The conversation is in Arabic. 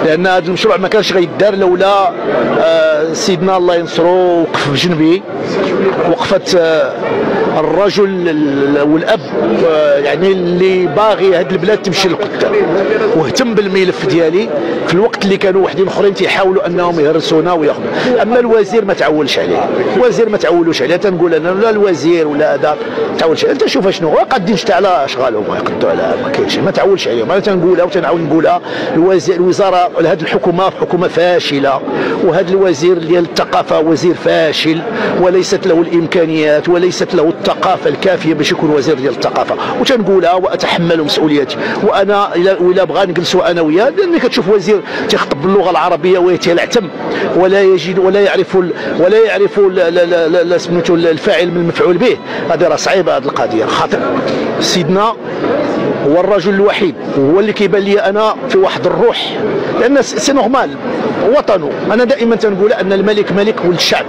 لان هذا المشروع ما كانش غيدار لولا سيدنا الله ينصرو وقف بجنبي، وقفت الرجل والاب يعني اللي باغي هاد البلاد تمشي للقدام، واهتم بالملف ديالي في الوقت اللي كانوا وحدين اخرين تيحاولوا انهم يهرسونا وياخذوا. اما الوزير ما تعولش عليه، الوزير ما تعولوش عليه، تنقول انا لا الوزير ولا هذا تعولش عليه. انت شوف شنو قادين حتى على اشغالهم يقدوا على ما كاينش، ما تعولش عليهم. انا تنقولها وتنعاود نقولها، الوزاره هذه الحكومه حكومه فاشله، وهذا الوزير ديال الثقافه وزير فاشل، وليست له الامكانيات وليست له الثقافه الكافيه باش يكون وزير ديال الثقافه. وتنقولها واتحمل مسؤوليتي. وانا الا بغى نجلسوا انا وياه، لان كتشوف وزير تيخطب باللغه العربيه ويتلعثم ولا يجد ولا يعرف سميتو الفاعل من المفعول به، هذه راه صعيبه هذه القضيه خاطر. سيدنا هو الرجل الوحيد وهو اللي كيبان لي انا في واحد الروح، لان سي نورمال وطنه. انا دائما تنقول ان الملك ملك وللشعب.